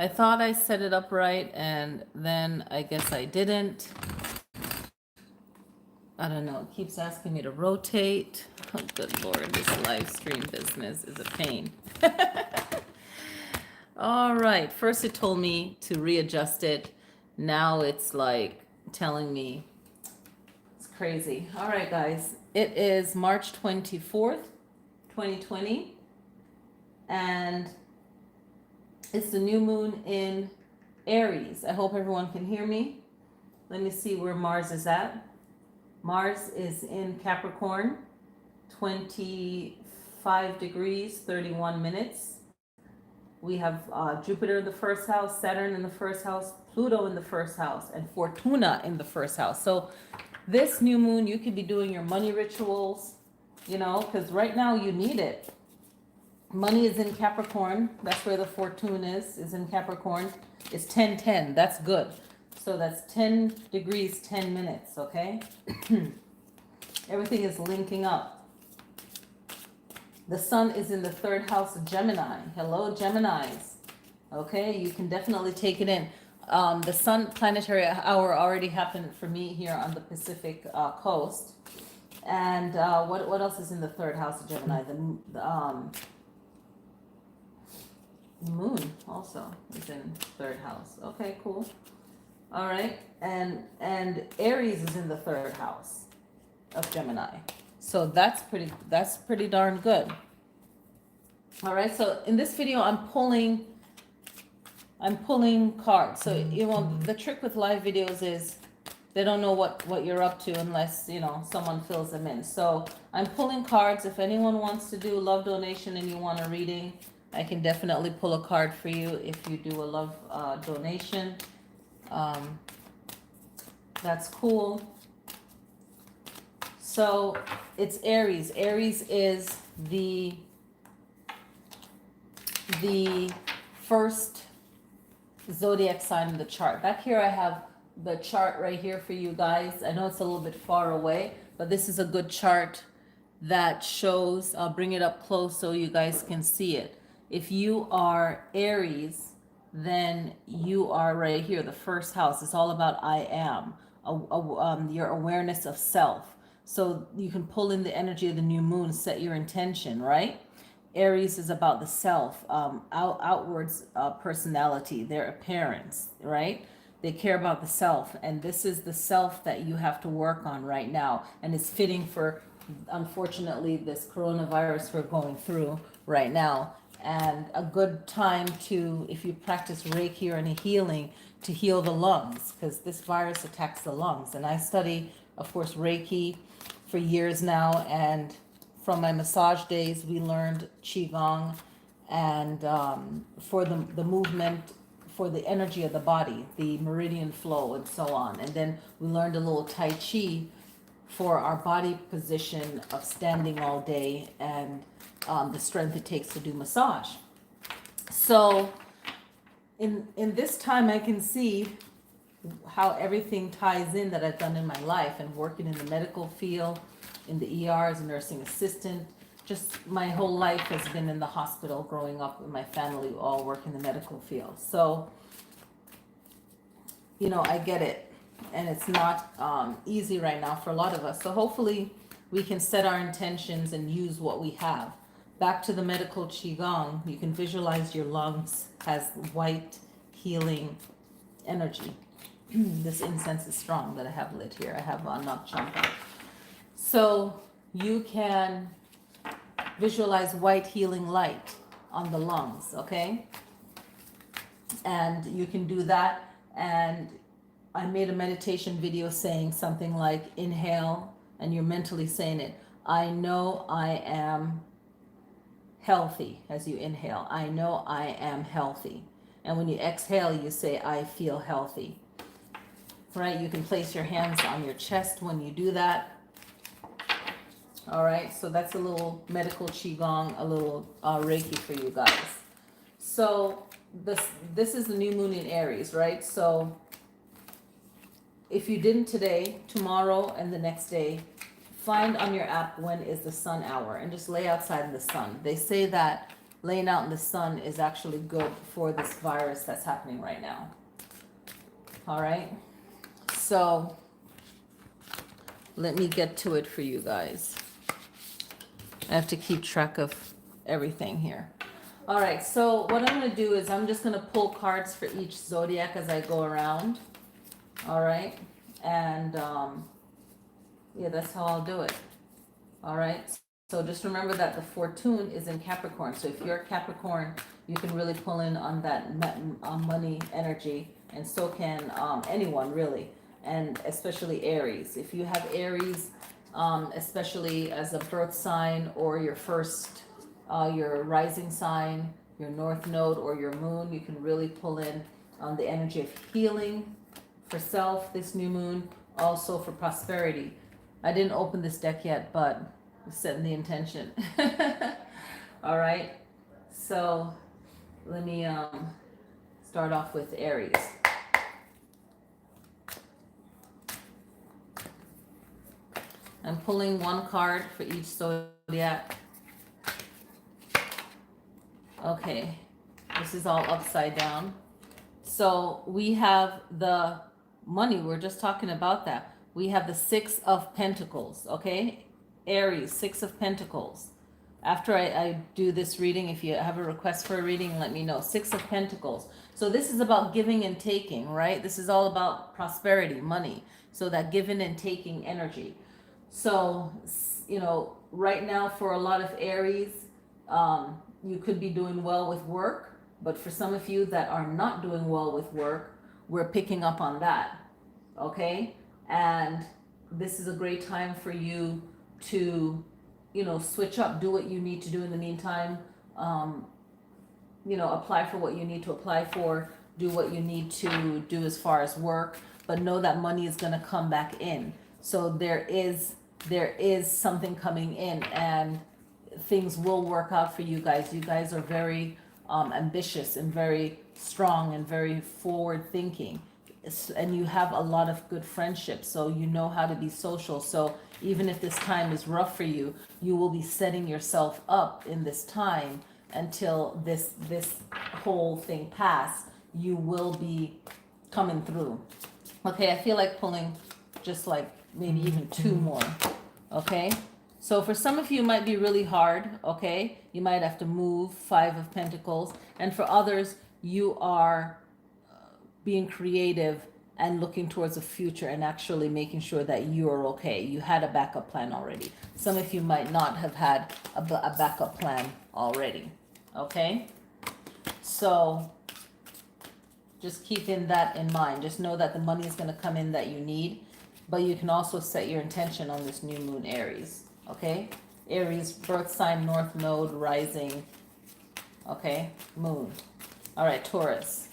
I thought I set it up right, and then I guess I didn't. I don't know. It keeps asking me to rotate. Oh, good Lord, this live stream business is a pain. All right. First, it told me to readjust it. Now it's like telling me it's crazy. All right, guys. It is March 24th, 2020, and it's the new moon in Aries. I hope everyone can hear me. Let me see where Mars is at. Mars is in Capricorn, 25 degrees, 31 minutes. We have Jupiter in the first house, Saturn in the first house, Pluto in the first house, and Fortuna in the first house. So this new moon, you could be doing your money rituals, because right now you need it. Money is in Capricorn. That's where the fortune is in Capricorn. It's 10:10. That's good. So that's 10 degrees, 10 minutes, okay? Everything is linking up. The sun is in the third house of Gemini. Hello, Geminis. Okay, you can definitely take it in. The sun planetary hour already happened for me here on the Pacific coast. And what else is in the third house of Gemini? The moon also is in third house. Okay, cool. All right, and Aries is in the third house of Gemini, so that's pretty darn good. All right, so in this video, I'm pulling cards. So the trick with live videos is they don't know what you're up to unless someone fills them in. So I'm pulling cards. If anyone wants to do love donation and you want a reading, I can definitely pull a card for you if you do a love donation. That's cool. So it's Aries. Aries is the first zodiac sign in the chart. Back here I have the chart right here for you guys. I know it's a little bit far away, but this is a good chart that shows, I'll bring it up close so you guys can see it. If you are Aries, then you are right here, the first house. It's all about I am, your awareness of self. So you can pull in the energy of the new moon, set your intention, right? Aries is about the self, outwards personality, their appearance, right? They care about the self, and this is the self that you have to work on right now, and it's fitting for, unfortunately, this coronavirus we're going through right now. And a good time to, if you practice Reiki or any healing, to heal the lungs, because this virus attacks the lungs. And I study, of course, Reiki for years now, and from my massage days, we learned Qigong, and for the movement, for the energy of the body, the meridian flow, and so on. And then we learned a little Tai Chi for our body position of standing all day, and the strength it takes to do massage. So in this time, I can see how everything ties in that I've done in my life, and working in the medical field, in the ER as a nursing assistant. Just my whole life has been in the hospital. Growing up with my family, we all work in the medical field. So, I get it. And it's not easy right now for a lot of us. So hopefully we can set our intentions and use what we have. Back to the medical Qigong, you can visualize your lungs has white healing energy. This incense is strong that I have lit here. I have Nak Champa. So you can visualize white healing light on the lungs, okay? And you can do that. And I made a meditation video saying something like, inhale, and you're mentally saying it. I know I am healthy as you inhale. I know I am healthy. And when you exhale, you say, I feel healthy. Right? You can place your hands on your chest when you do that. All right, so that's a little medical Qigong, a little Reiki for you guys. So this is the new moon in Aries, right? So if you didn't today, tomorrow, and the next day, find on your app when is the sun hour and just lay outside in the sun. They say that laying out in the sun is actually good for this virus that's happening right now. All right. So let me get to it for you guys. I have to keep track of everything here. All right, so what I'm going to do is I'm just going to pull cards for each zodiac as I go around. All right, and yeah, that's how I'll do it. All right, so just remember that the fortune is in Capricorn. So if you're a Capricorn, you can really pull in on that money energy, and so can anyone really, and especially Aries. If you have Aries, especially as a birth sign or your first, your rising sign, your north node or your moon, you can really pull in the energy of healing for self this new moon, also for prosperity. I didn't open this deck yet, but I'm setting the intention. All right, so let me start off with Aries. I'm pulling one card for each zodiac. Okay, this is all upside down. So we have the money, we're just talking about that. We have the Six of Pentacles, okay? Aries, Six of Pentacles. After I do this reading, if you have a request for a reading, let me know. Six of Pentacles. So this is about giving and taking, right? This is all about prosperity, money. So that giving and taking energy. So, you know, right now for a lot of Aries, you could be doing well with work, but for some of you that are not doing well with work, we're picking up on that, okay? And this is a great time for you to, you know, switch up, do what you need to do in the meantime, you know, apply for what you need to apply for, do what you need to do as far as work, but know that money is going to come back in. So there is something coming in, and things will work out for you guys. You guys are very ambitious and very strong and very forward thinking, and you have a lot of good friendships, so you know how to be social. So even if this time is rough for you, you will be setting yourself up in this time until this whole thing pass. You will be coming through. Okay, I feel like pulling just like maybe even two more. Okay, so for some of you it might be really hard. Okay, you might have to move. Five of Pentacles. And for others, you are being creative and looking towards the future and actually making sure that you are okay. You had a backup plan already. Some of you might not have had a backup plan already. Okay, so just keeping that in mind. Just know that the money is going to come in that you need, but you can also set your intention on this new moon, Aries. Okay, Aries, birth sign, north node, rising. Okay, moon. All right, Taurus.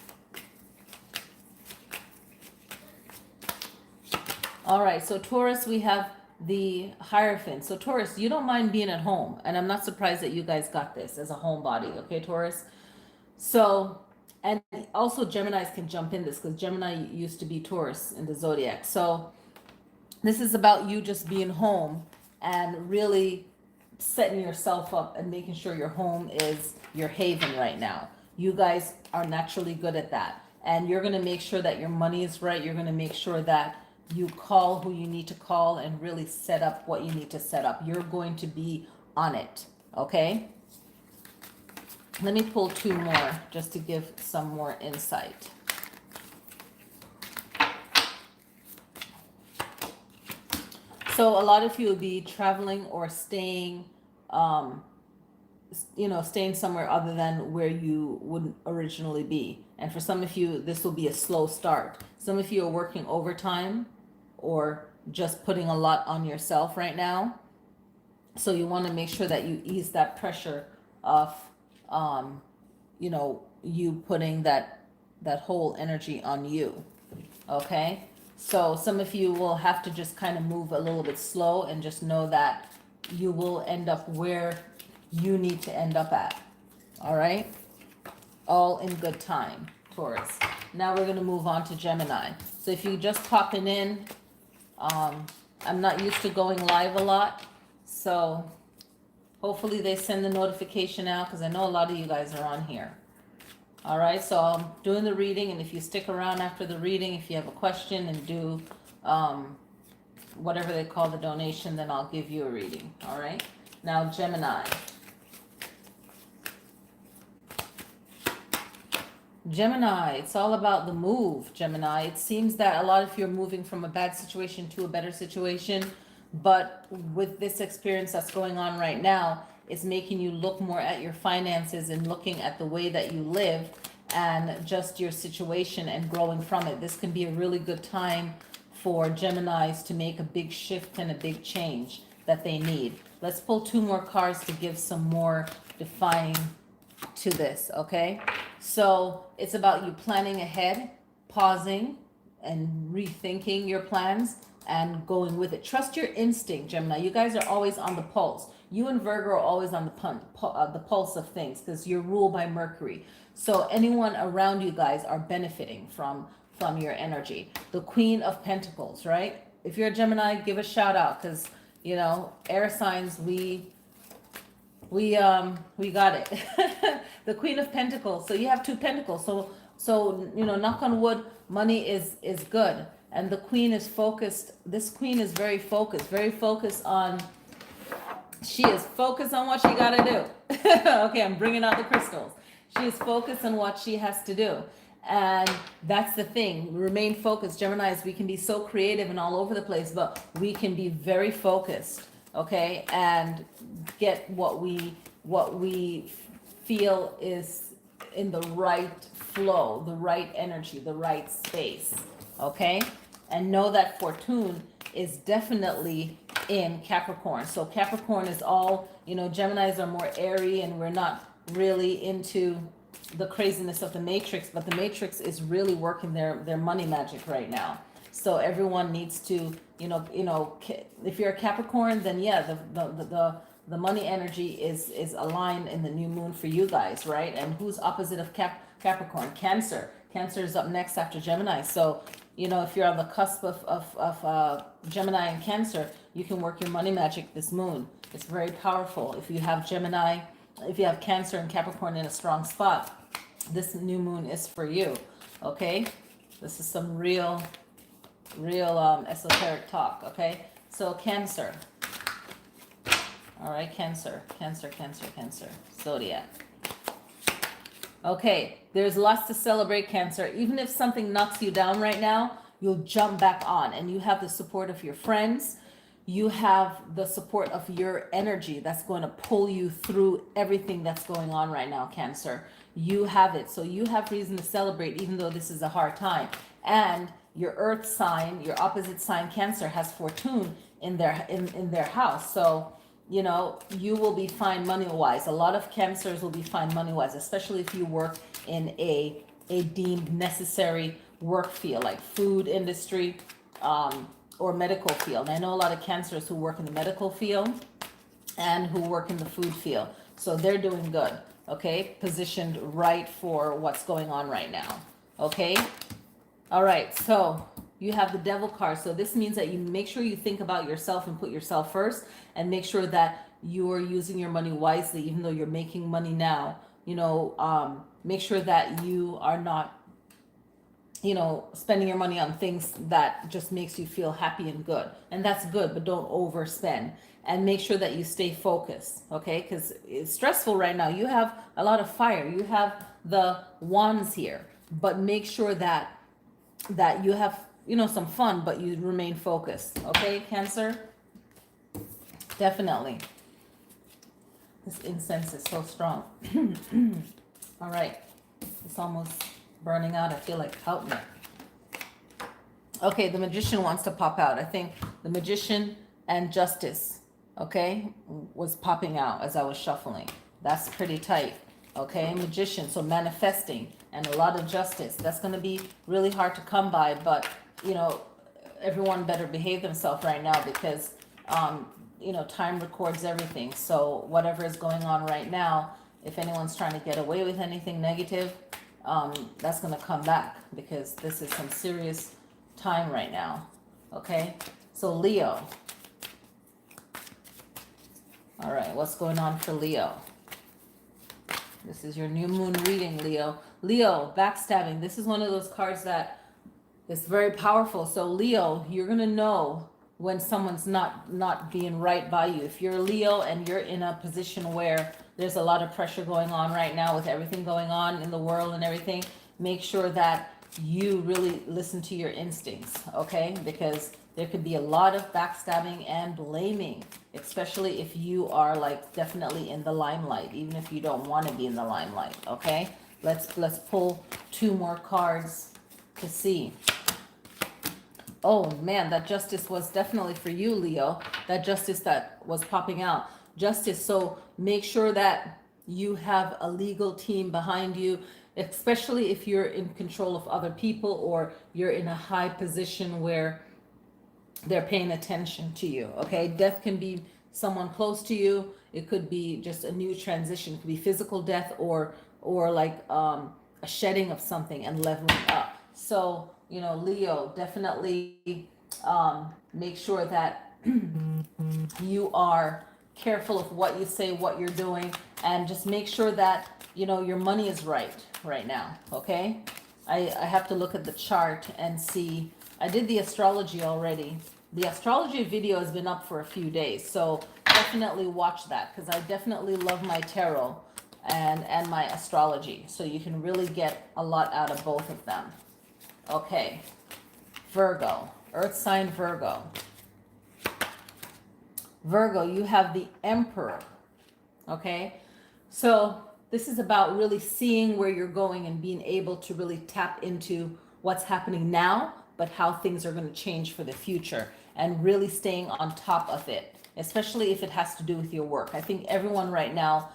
All right, so Taurus, we have the Hierophant. So Taurus, you don't mind being at home, and I'm not surprised that you guys got this as a homebody. Okay, Taurus. So, and also Geminis can jump in this because Gemini used to be Taurus in the zodiac. So this is about you just being home and really setting yourself up and making sure your home is your haven right now. You guys are naturally good at that. And you're going to make sure that your money is right. You're going to make sure that you call who you need to call and really set up what you need to set up. You're going to be on it. Okay? Let me pull two more just to give some more insight. So a lot of you will be traveling or staying, staying somewhere other than where you would originally be. And for some of you, this will be a slow start. Some of you are working overtime or just putting a lot on yourself right now. So you want to make sure that you ease that pressure of, you putting that whole energy on you. Okay? So some of you will have to just kind of move a little bit slow and just know that you will end up where you need to end up at. All right? All in good time, Taurus. Now we're going to move on to Gemini. So if you're just popping in, I'm not used to going live a lot. So Hopefully they send the notification out because I know a lot of you guys are on here. All right, so I'm doing the reading, and if you stick around after the reading, if you have a question and do whatever they call the donation, then I'll give you a reading. All right, now Gemini. Gemini, it's all about the move, Gemini. It seems that a lot of you are moving from a bad situation to a better situation, but with this experience that's going on right now, it's making you look more at your finances and looking at the way that you live and just your situation and growing from it. This can be a really good time for Geminis to make a big shift and a big change that they need. Let's pull 2 more cards to give some more defining to this, okay? So it's about you planning ahead, pausing, and rethinking your plans and going with it. Trust your instinct, Gemini. You guys are always on the pulse. You and Virgo are always on the pulse of things because you're ruled by Mercury. So anyone around you guys are benefiting from your energy. The Queen of Pentacles, right? If you're a Gemini, give a shout out because, you know, air signs, we got it. The Queen of Pentacles. So you have 2 pentacles. So you know, knock on wood, money is good. And the Queen is focused. This Queen is very focused on, she is focused on what she got to do. Okay, I'm bringing out the crystals. She is focused on what she has to do. And that's the thing. Remain focused. Geminis, we can be so creative and all over the place, but we can be very focused, okay? And get what we feel is in the right flow, the right energy, the right space, okay? And know that fortune is definitely in Capricorn. So Capricorn is all, you know, Geminis are more airy and we're not really into the craziness of the matrix, but the matrix is really working their money magic right now. So everyone needs to, you know, if you're a Capricorn, then yeah, the money energy is aligned in the new moon for you guys, right? And who's opposite of Capricorn? Cancer. Cancer is up next after Gemini. So, you know, if you're on the cusp of Gemini and Cancer, you can work your money magic this moon. It's very powerful. If you have Gemini, if you have Cancer and Capricorn in a strong spot, this new moon is for you, okay? This is some real esoteric talk, okay? So Cancer. All right, Cancer, Zodiac. Okay, there's lots to celebrate, Cancer. Even if something knocks you down right now, you'll jump back on, and you have the support of your friends. You have the support of your energy that's going to pull you through everything that's going on right now, Cancer. You have it. So you have reason to celebrate, even though this is a hard time. And your earth sign, your opposite sign, Cancer, has fortune in their house. So, you know, you will be fine money-wise. A lot of Cancers will be fine money-wise, especially if you work in a deemed necessary work field, like food industry, or medical field. And I know a lot of Cancers who work in the medical field and who work in the food field. So they're doing good, okay? Positioned right for what's going on right now, okay? All right, so you have the Devil card. So this means that you make sure you think about yourself and put yourself first, and make sure that you are using your money wisely, even though you're making money now. You know, make sure that you are not, you know, spending your money on things that just makes you feel happy and good. And that's good, but don't overspend. And make sure that you stay focused, okay? Because it's stressful right now. You have a lot of fire. You have the wands here. But make sure that you have, you know, some fun, but you remain focused, okay, Cancer? Definitely. This incense is so strong. All right. It's almost burning out. I feel like, help me. Okay, the Magician wants to pop out. I think the Magician and Justice, okay, was popping out as I was shuffling. That's pretty tight. Okay, Magician, so manifesting, and a lot of justice. That's going to be really hard to come by, but, you know, everyone better behave themselves right now because, you know, time records everything. So whatever is going on right now, if anyone's trying to get away with anything negative, that's going to come back because this is some serious time right now. Okay, so Leo. All right, what's going on for Leo? This is your new moon reading, Leo. Leo, backstabbing. This is one of those cards that is very powerful. So Leo, you're gonna know when someone's not being right by you. If you're Leo and you're in a position where there's a lot of pressure going on right now with everything going on in the world and everything, make sure that you really listen to your instincts, okay? Because there could be a lot of backstabbing and blaming, especially if you are like definitely in the limelight, even if you don't want to be in the limelight, okay? Let's pull two more cards to see. Oh man, that justice was definitely for you, Leo. That justice that was popping out. Justice, so make sure that you have a legal team behind you, especially if you're in control of other people or you're in a high position where they're paying attention to you, okay? Death can be someone close to you. It could be just a new transition. It could be physical death or like a shedding of something and leveling up. So, you know, Leo, definitely make sure that you are careful of what you say, what you're doing, and just make sure that, you know, your money is right now, okay? I have to look at the chart and see. I did the astrology already. The astrology video has been up for a few days, so definitely watch that because I definitely love my tarot and my astrology. So you can really get a lot out of both of them. Okay, Virgo, Earth sign Virgo. Virgo, you have the Emperor, okay? So this is about really seeing where you're going and being able to really tap into what's happening now, but how things are going to change for the future and really staying on top of it, especially if it has to do with your work. I think everyone right now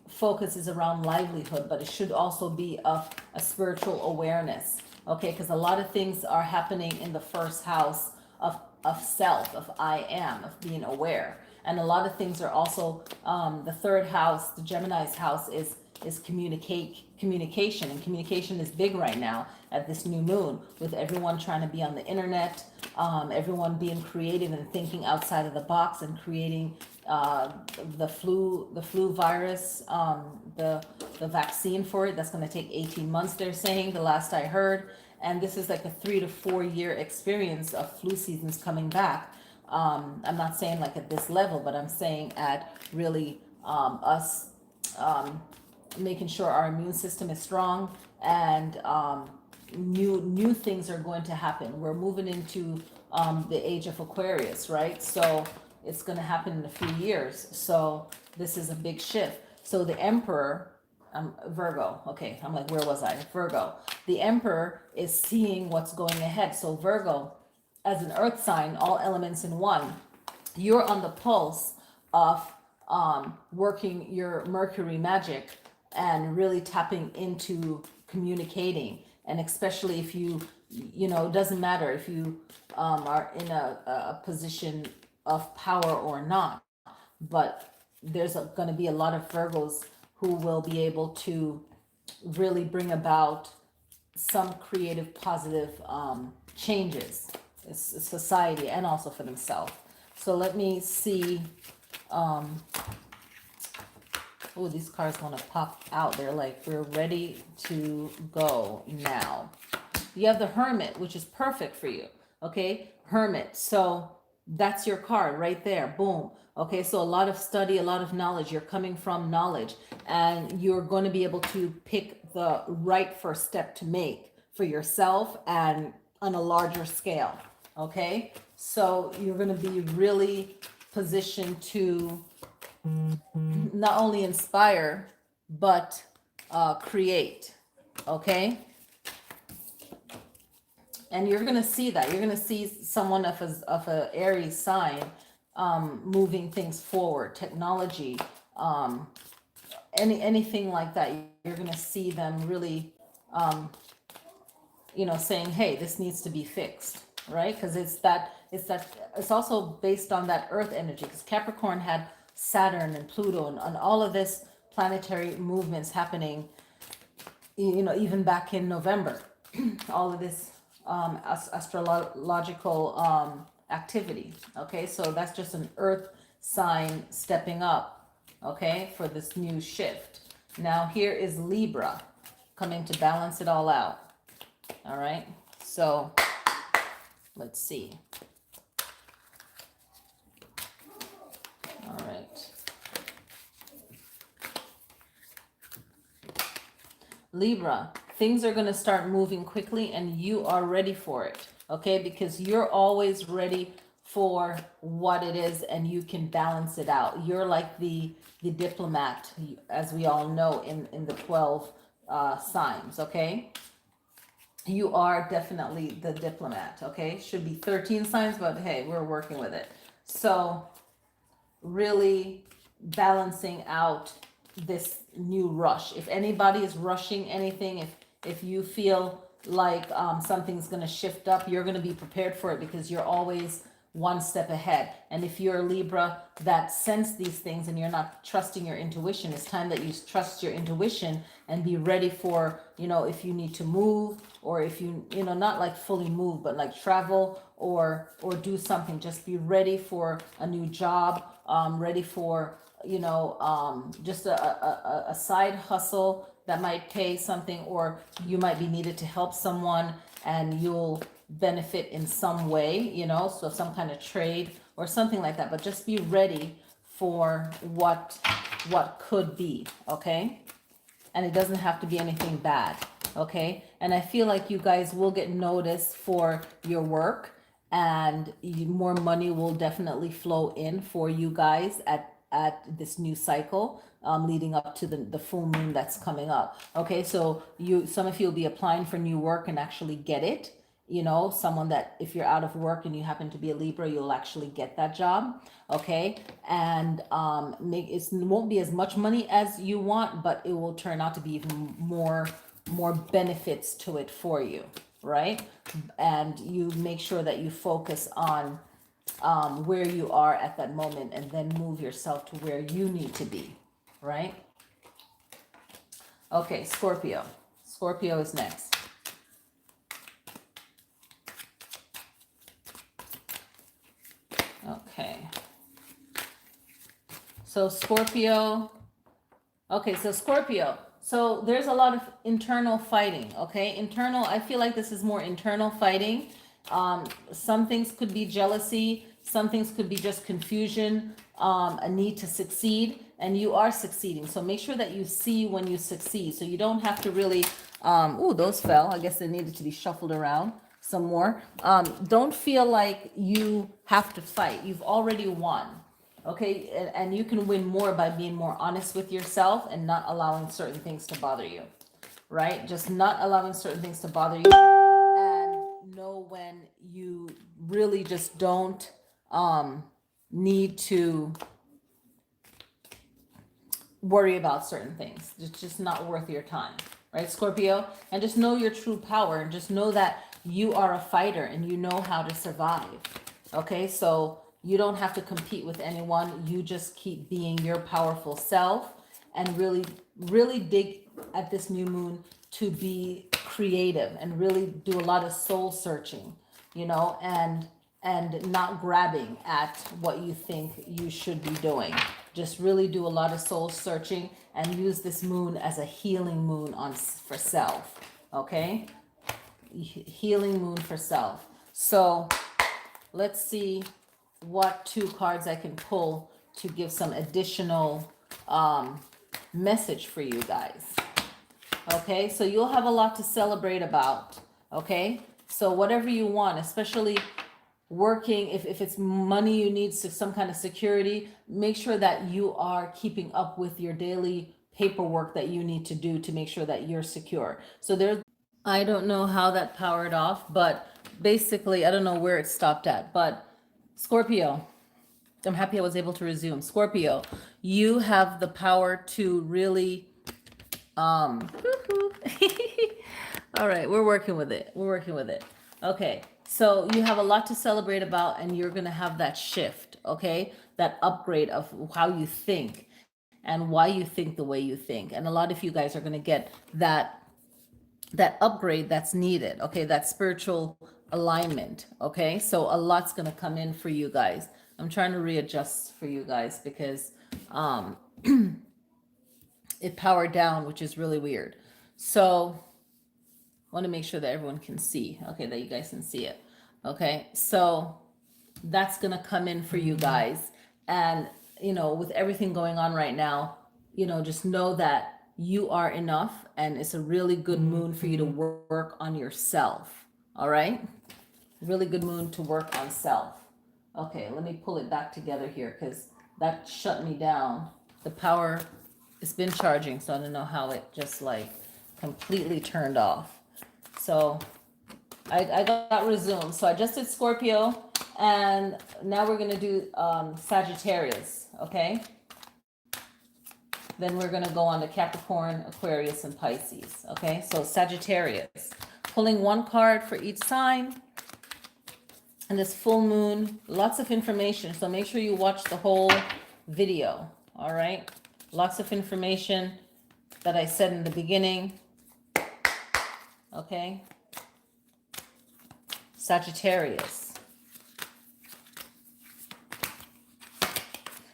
focuses around livelihood, but it should also be of a spiritual awareness, okay? Because a lot of things are happening in the first house of self, of I am, of being aware. And a lot of things are also the third house, the Gemini's house is communication, and communication is big right now at this new moon with everyone trying to be on the internet, everyone being creative and thinking outside of the box and creating the flu virus, the vaccine for it that's going to take 18 months, they're saying, the last I heard. And this is like a 3 to 4 year experience of flu seasons coming back. I'm not saying like at this level, but I'm saying at really us making sure our immune system is strong and new things are going to happen. We're moving into the age of Aquarius, right? So it's going to happen in a few years. So this is a big shift. So the Emperor, Virgo, okay, I'm like, where was I? Virgo. The Emperor is seeing what's going ahead. So Virgo, as an earth sign, all elements in one, you're on the pulse of working your Mercury magic and really tapping into communicating. And especially if you know, it doesn't matter if you are in a position of power or not, but there's going to be a lot of Virgos who will be able to really bring about some creative, positive changes in society and also for themselves. So let me see. Oh, these cards want to pop out. They're like, we're ready to go now. You have the Hermit, which is perfect for you. Okay, Hermit. So that's your card right there. Boom. Okay, so a lot of study, a lot of knowledge. You're coming from knowledge, and you're going to be able to pick the right first step to make for yourself and on a larger scale. Okay, so you're going to be really positioned to not only inspire but create. Okay, and you're going to see that. You're going to see someone of a Aries sign moving things forward, technology, anything like that. You're going to see them really, you know, saying, hey, this needs to be fixed, right? Because it's also based on that earth energy, because Capricorn had Saturn and Pluto and all of this planetary movements happening, you know, even back in November, all of this astrological activity. Okay, so that's just an earth sign stepping up, okay, for this new shift. Now here is Libra coming to balance it all out. All right, so let's see. All right. Libra, things are going to start moving quickly and you are ready for it, okay? Because you're always ready for what it is and you can balance it out. You're like the diplomat, as we all know, in the 12 signs, okay? You are definitely the diplomat, okay? Should be 13 signs, but hey, we're working with it. So really balancing out this new rush. If anybody is rushing anything, if you feel like something's going to shift up, you're going to be prepared for it because you're always one step ahead. And if you're a Libra that sense these things and you're not trusting your intuition, it's time that you trust your intuition and be ready for, if you need to move, or if you, not like fully move, but like travel or do something. Just be ready for a new job, ready for, just a side hustle that might pay something, or you might be needed to help someone and you'll benefit in some way, so some kind of trade or something like that. But just be ready for what could be, okay? And it doesn't have to be anything bad, okay? And I feel like you guys will get noticed for your work, and more money will definitely flow in for you guys at this new cycle, leading up to the full moon that's coming up. Okay, so some of you will be applying for new work and actually get it. Someone that, if you're out of work and you happen to be a Libra, you'll actually get that job. Okay, and it won't be as much money as you want, but it will turn out to be even more benefits to it for you, right? And you make sure that you focus on where you are at that moment, and then move yourself to where you need to be, right? Okay, Scorpio. Scorpio is next. Okay. So Scorpio. Okay, so Scorpio. So there's a lot of internal fighting, okay? I feel like this is more internal fighting. Some things could be jealousy. Some things could be just confusion, a need to succeed, and you are succeeding. So make sure that you see when you succeed. So you don't have to really, those fell. I guess they needed to be shuffled around some more. Don't feel like you have to fight. You've already won. Okay, and you can win more by being more honest with yourself and not allowing certain things to bother you, right? Just not allowing certain things to bother you, and know when you really just don't need to worry about certain things. It's just not worth your time, right, Scorpio? And just know your true power, and just know that you are a fighter and you know how to survive. Okay, so you don't have to compete with anyone. You just keep being your powerful self, and really, really dig at this new moon to be creative and really do a lot of soul searching, and not grabbing at what you think you should be doing. Just really do a lot of soul searching and use this moon as a healing moon for self, okay? Healing moon for self. So let's see what 2 cards I can pull to give some additional message for you guys. Okay, so you'll have a lot to celebrate about. Okay, so whatever you want, especially working, if it's money you need, some kind of security, make sure that you are keeping up with your daily paperwork that you need to do to make sure that you're secure. So I don't know how that powered off, but basically, I don't know where it stopped at, but Scorpio, I'm happy I was able to resume. Scorpio, you have the power to really, all right, we're working with it. Okay, so you have a lot to celebrate about, and you're going to have that shift, okay? That upgrade of how you think and why you think the way you think. And a lot of you guys are going to get that upgrade that's needed, okay? That spiritual alignment, okay? So a lot's going to come in for you guys. I'm trying to readjust for you guys because it powered down, which is really weird. So I want to make sure that everyone can see. Okay, that you guys can see it. Okay, so that's going to come in for you guys. And, with everything going on right now, just know that you are enough, and it's a really good moon for you to work on yourself. All right? Really good moon to work on self. Okay, let me pull it back together here because that shut me down. The power, it's been charging, so I don't know how it just like completely turned off. So I got resumed. So I just did Scorpio, and now we're going to do Sagittarius, okay? Then we're going to go on to Capricorn, Aquarius, and Pisces, okay? So Sagittarius, pulling one card for each sign. And this full moon, lots of information. So make sure you watch the whole video, all right? Lots of information that I said in the beginning, okay? Sagittarius.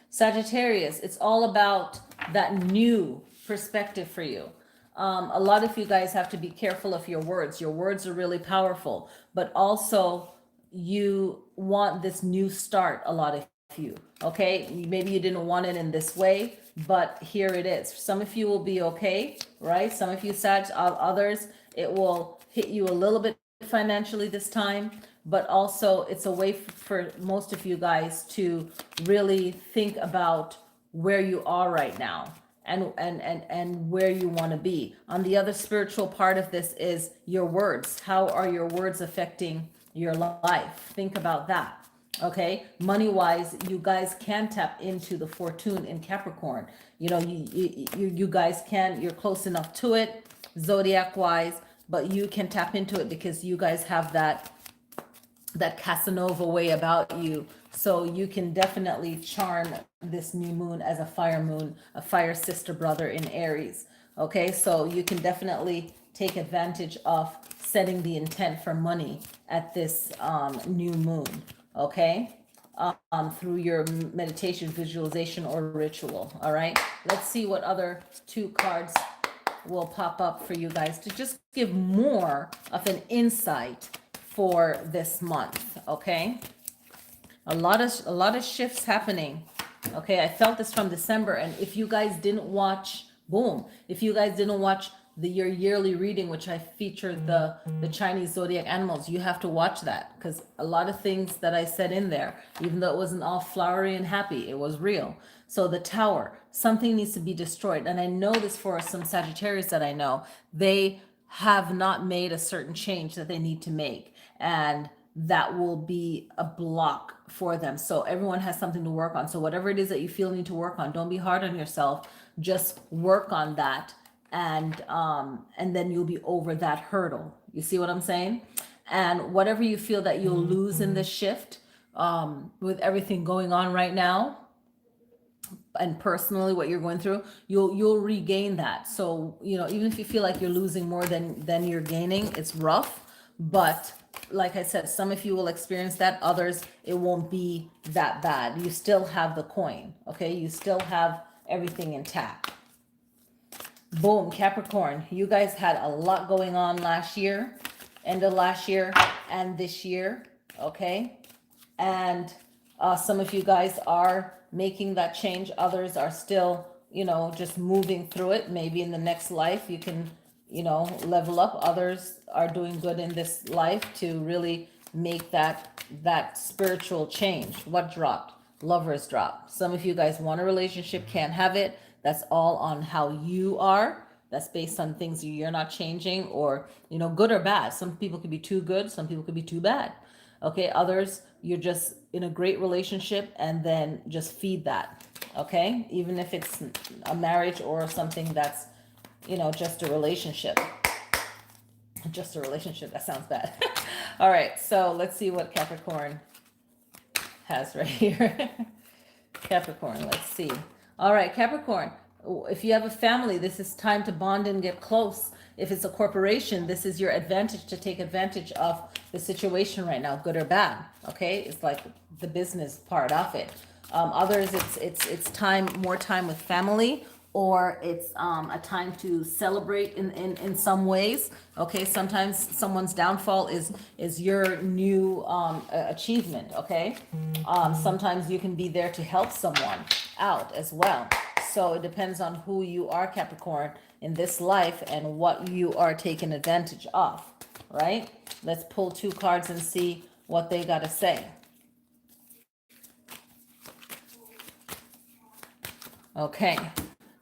Sagittarius, it's all about that new perspective for you. A lot of you guys have to be careful of your words. Your words are really powerful, but also you want this new start, a lot of you, okay? Maybe you didn't want it in this way, but here it is. Some of you will be okay, right? Some of you Sag, others, it will hit you a little bit financially this time, but also it's a way for most of you guys to really think about where you are right now and where you want to be. On the other spiritual part of this is your words. How are your words affecting your life? Think about that. Okay, money wise, you guys can tap into the fortune in Capricorn. You guys can, you're close enough to it zodiac wise, but you can tap into it because you guys have that Casanova way about you. So you can definitely charm this new moon as a fire moon, a fire sister brother in Aries. Okay, so you can definitely take advantage of setting the intent for money at this new moon. Okay, through your meditation, visualization, or ritual. All right, let's see what other two cards will pop up for you guys to just give more of an insight for this month. Okay, a lot of shifts happening. Okay, I felt this from December, and if you guys didn't watch, if you guys didn't watch your yearly reading, which I featured the Chinese zodiac animals, you have to watch that because a lot of things that I said in there, even though it wasn't all flowery and happy, it was real. So the tower, something needs to be destroyed, and I know this for some Sagittarius that I know, they have not made a certain change that they need to make, and that will be a block for them. So everyone has something to work on. So whatever it is that you feel you need to work on, don't be hard on yourself. Just work on that, and then you'll be over that hurdle. You see what I'm saying? And whatever you feel that you'll lose in this shift, with everything going on right now, and personally what you're going through, you'll regain that. So even if you feel like you're losing more than you're gaining, it's rough, but like I said, some of you will experience that, others it won't be that bad. You still have the coin, okay? You still have everything intact. Boom, Capricorn, you guys had a lot going on last year, end of last year and this year, okay? And some of you guys are making that change. Others are still, just moving through it. Maybe in the next life you can, level up. Others are doing good in this life to really make that spiritual change. What dropped? Lovers dropped. Some of you guys want a relationship, can't have it. That's all on how you are. That's based on things you're not changing, or, good or bad. Some people could be too good. Some people could be too bad. Okay. Others, you're just in a great relationship, and then just feed that. Okay. Even if it's a marriage or something that's, just a relationship. Just a relationship. That sounds bad. All right. So let's see what Capricorn has right here. Capricorn, let's see. All right, Capricorn, if you have a family, this is time to bond and get close. If it's a corporation, this is your advantage to take advantage of the situation right now, good or bad. Okay, it's like the business part of it. Others, it's time, more time with family, or it's a time to celebrate in some ways. Okay, sometimes someone's downfall is your new achievement. Okay, sometimes you can be there to help someone out as well. So it depends on who you are, Capricorn, in this life and what you are taking advantage of, right? Let's pull 2 cards and see what they got to say. Okay,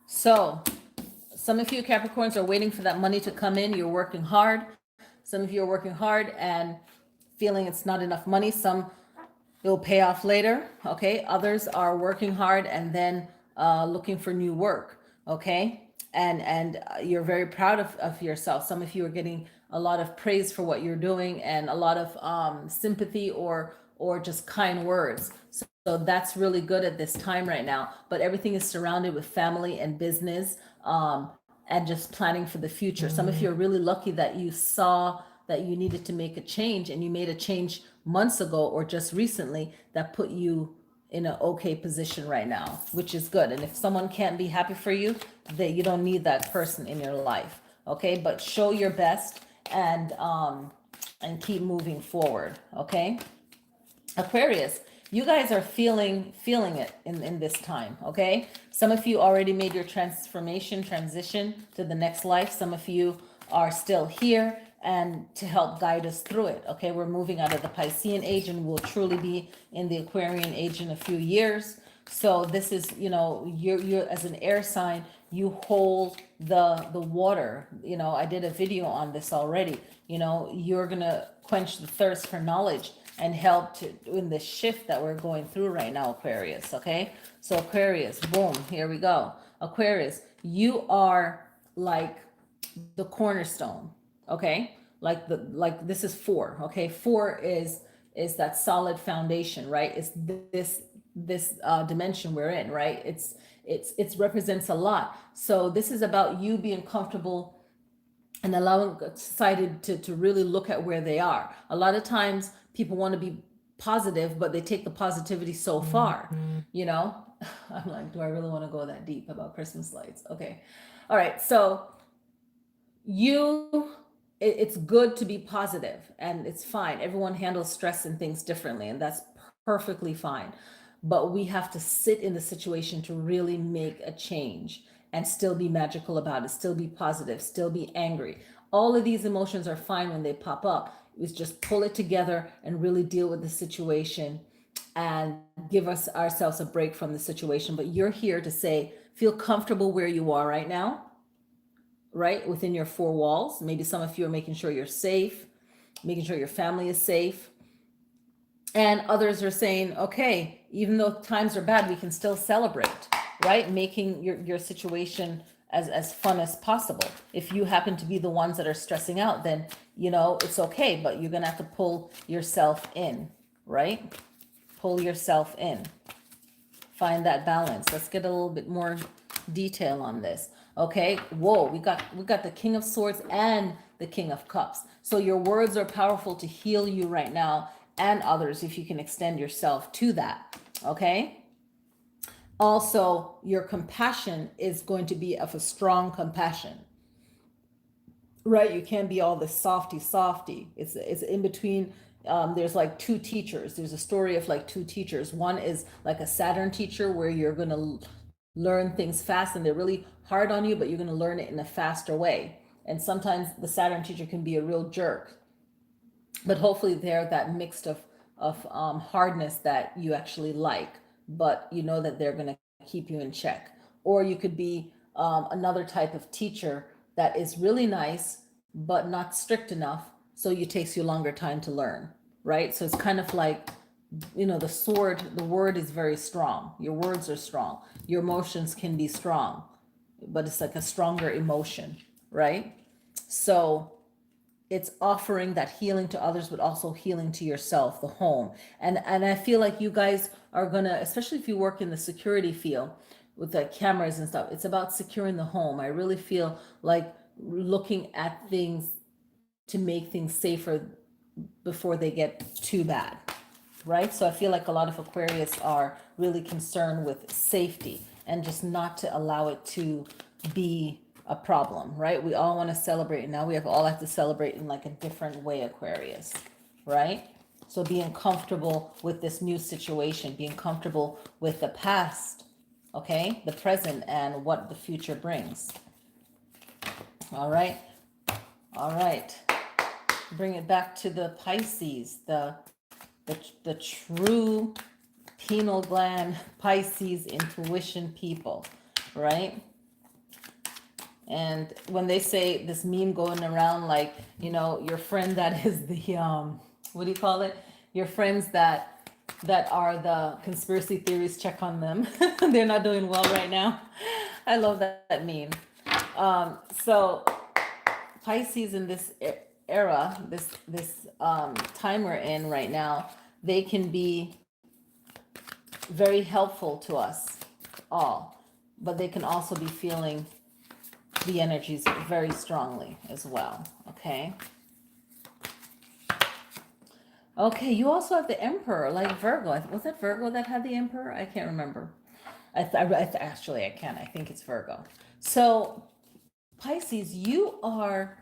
so some of you Capricorns are waiting for that money to come in. You're working hard. Some of you are working hard and feeling it's not enough money. Some it'll pay off later. Okay, others are working hard and then looking for new work. Okay, and you're very proud of yourself. Some of you are getting a lot of praise for what you're doing and a lot of sympathy or just kind words. So that's really good at this time right now. But everything is surrounded with family and business, and just planning for the future. Some of you are really lucky that you saw that you needed to make a change, and you made a change months ago or just recently that put you in an okay position right now, which is good. And if someone can't be happy for you, you don't need that person in your life. Okay, but show your best and keep moving forward. Okay, Aquarius, you guys are feeling it in this time. Okay, some of you already made your transition to the next life. Some of you are still here and to help guide us through it. Okay, we're moving out of the Piscean age and we'll truly be in the Aquarian age in a few years. So this is, you're as an air sign, you hold the water. I did a video on this already. You're gonna quench the thirst for knowledge and help to in the shift that we're going through right now, Aquarius. Okay, so Aquarius, boom, here we go. Aquarius, you are like the cornerstone. Okay, like this is 4. Okay, 4 is that solid foundation, right? It's this dimension we're in, right? It represents a lot. So this is about you being comfortable and allowing society to really look at where they are. A lot of times people want to be positive, but they take the positivity so far, I'm like, do I really want to go that deep about Christmas lights? Okay, all right, so it's good to be positive, and it's fine. Everyone handles stress and things differently, and that's perfectly fine. But we have to sit in the situation to really make a change and still be magical about it, still be positive, still be angry. All of these emotions are fine when they pop up. It's just pull it together and really deal with the situation and give ourselves a break from the situation. But you're here to say, feel comfortable where you are right now, right? Within your 4 walls. Maybe some of you are making sure you're safe, making sure your family is safe. And others are saying, okay, even though times are bad, we can still celebrate, right? Making your situation as fun as possible. If you happen to be the ones that are stressing out, then, it's okay, but you're going to have to pull yourself in, right? Pull yourself in. Find that balance. Let's get a little bit more detail on this. Okay, whoa, we got the King of Swords and the King of Cups. So your words are powerful to heal you right now and others if you can extend yourself to that. Okay, also your compassion is going to be of a strong compassion, right? You can't be all this softy. It's in between. There's like 2 teachers. There's a story of like 2 teachers. One is like a Saturn teacher where you're going to learn things fast and they're really hard on you, but you're going to learn it in a faster way. And sometimes the Saturn teacher can be a real jerk, but hopefully they're that mixed of hardness that you actually like, but you know that they're going to keep you in check. Or you could be another type of teacher that is really nice but not strict enough, so it takes you longer time to learn, right? So it's kind of like, the word is very strong. Your words are strong. Your emotions can be strong, but it's like a stronger emotion, right? So it's offering that healing to others, but also healing to yourself, the home. And I feel like you guys are gonna, especially if you work in the security field with the cameras and stuff, it's about securing the home. I really feel like looking at things to make things safer before they get too bad. right? So I feel like a lot of Aquarius are really concerned with safety and just not to allow it to be a problem, right? We all want to celebrate. Now we all have to celebrate in like a different way, Aquarius, right? So being comfortable with this new situation, being comfortable with the past, okay, the present, and what the future brings. All right. All right. Bring it back to the Pisces, the true pineal gland Pisces intuition people, right? And when they say this meme going around, like, you know, your friend that is the what do you call it? Your friends that are the conspiracy theories, check on them. They're not doing well right now. I love that meme. So Pisces in this era, this time we're in right now, they can be very helpful to us all, but they can also be feeling the energies very strongly as well. Okay. Okay, you also have the Emperor, like Virgo. Was it Virgo that had the Emperor? I can't remember. Actually, I can't. I think it's Virgo. So Pisces, you are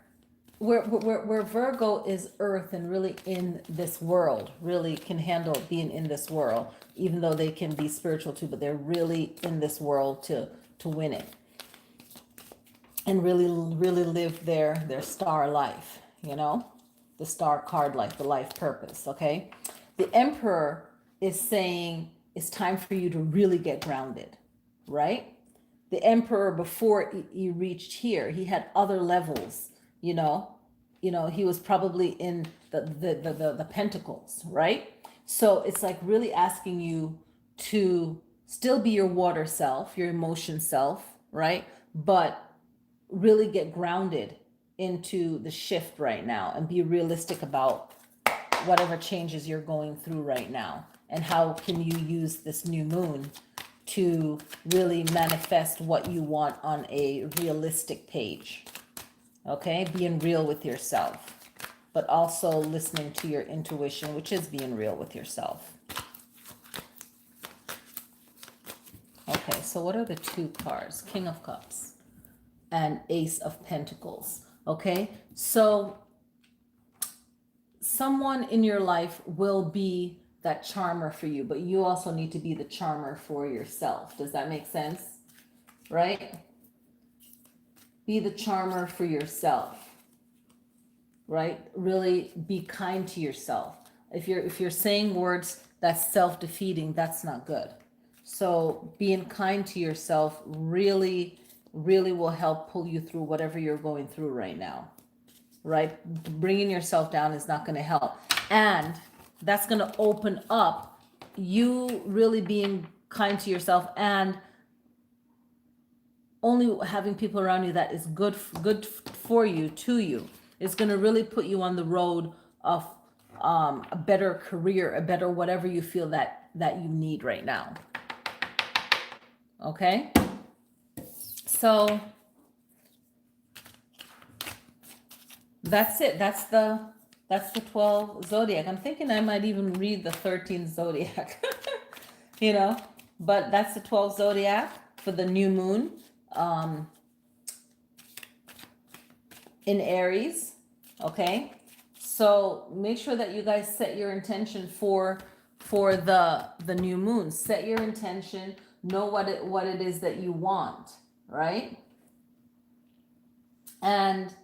where Virgo is Earth and really in this world, really can handle being in this world, even though they can be spiritual too, but they're really in this world to win it and really live their star life, you know, the star card life, the life purpose. Okay, the Emperor is saying it's time for you to really get grounded, right? The Emperor, before he reached here, he had other levels, you know, he was probably in the pentacles, right? So it's like really asking you to still be your water self, your emotion self, right? But really get grounded into the shift right now and be realistic about whatever changes you're going through right now, and how can you use this new moon to really manifest what you want on a realistic page. Okay, being real with yourself, but also listening to your intuition, which is being real with yourself. Okay, so what are the two cards? King of Cups and Ace of Pentacles. Okay, so someone in your life will be that charmer for you, but you also need to be the charmer for yourself. Does that make sense? Right? Be the charmer for yourself. Right? Really be kind to yourself. If you're saying words that's self-defeating, that's not good. So being kind to yourself really will help pull you through whatever you're going through right now. Right? Bringing yourself down is not going to help. And that's going to open up you really being kind to yourself, and only having people around you that is good for you, to you, is going to really put you on the road of a better career, a better whatever you feel that you need right now. Okay? So that's it. That's the 12 zodiac. I'm thinking I might even read the 13th zodiac. You know, but that's the 12 zodiac for the new moon in Aries. Okay, so make sure that you guys set your intention for the new moon. Set your intention. Know what it is that you want, right? And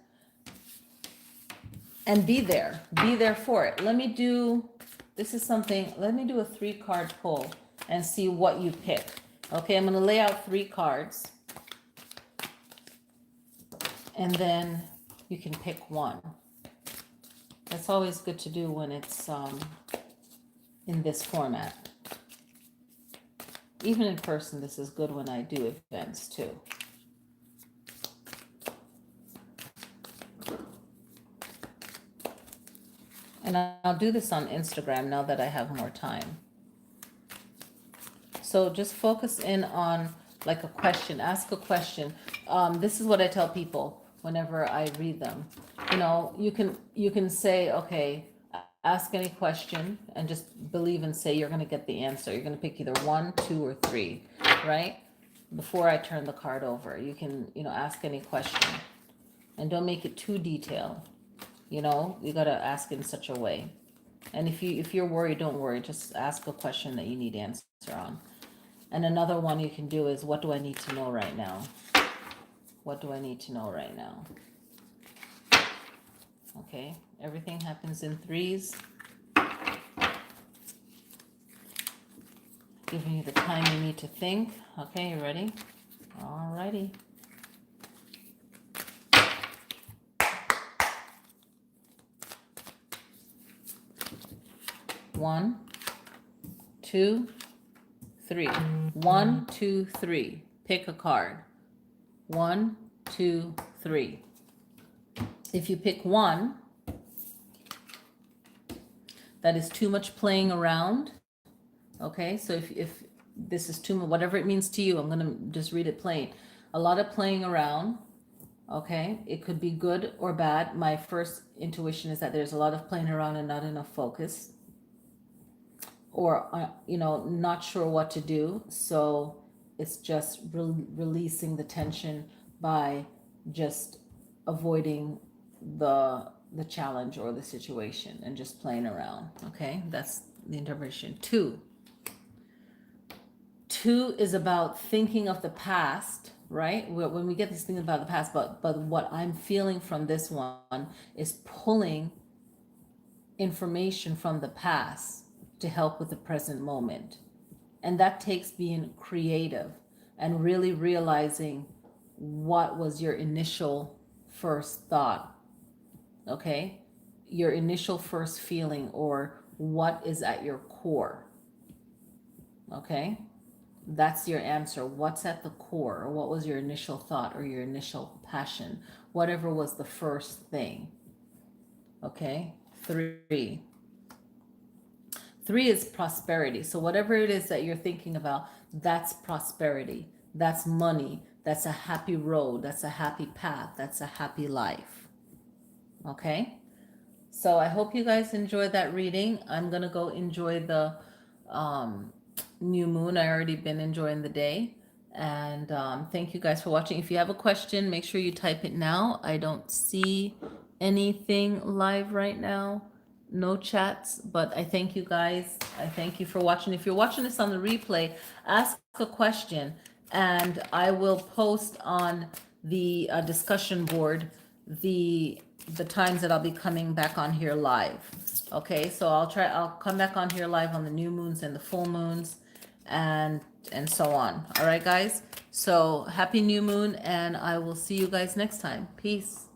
be there for it. Let me do a 3-card pull and see what you pick. Okay, I'm going to lay out 3 cards, and then you can pick one. That's always good to do when it's in this format. Even in person, this is good when I do events too. And I'll do this on Instagram now that I have more time. So just focus in on like a question. Ask a question. This is what I tell people whenever I read them. You know, you can say, okay, ask any question and just believe and say you're going to get the answer. You're going to pick either 1, 2, or 3, right? Before I turn the card over, you can, ask any question, and don't make it too detailed. You got to ask in such a way. And if you're worried, don't worry. Just ask a question that you need answer on. And another one you can do is, what do I need to know right now? What do I need to know right now? Okay, everything happens in threes. Giving you the time you need to think. Okay, you ready? Alrighty. One, two, three. 1, 2, 3. Pick a card. 1, 2, 3. If you pick 1, that is too much playing around. Okay, so if this is too much, whatever it means to you, I'm going to just read it plain. A lot of playing around. Okay, it could be good or bad. My first intuition is that there's a lot of playing around and not enough focus. Or, not sure what to do. So it's just releasing the tension by just avoiding the challenge or the situation and just playing around. Okay, that's the interpretation. 2 is about thinking of the past, right? When we get this thing about the past, but what I'm feeling from this one is pulling information from the past to help with the present moment. And that takes being creative and really realizing what was your initial first thought. Okay, your initial first feeling, or what is at your core. Okay, that's your answer. What's at the core, or what was your initial thought or your initial passion, whatever was the first thing. Okay, 3 is prosperity. So whatever it is that you're thinking about, that's prosperity, that's money, that's a happy road, that's a happy path, that's a happy life. Okay, so I hope you guys enjoyed that reading. I'm gonna go enjoy the new moon. I already been enjoying the day, and thank you guys for watching. If you have a question, make sure you type it now. I don't see anything live right now, no chats, but I thank you guys. I thank you for watching. If you're watching this on the replay, ask a question and I will post on the discussion board the times that I'll be coming back on here live. Okay, so I'll come back on here live on the new moons and the full moons and so on. All right, guys. So happy new moon, and I will see you guys next time. Peace.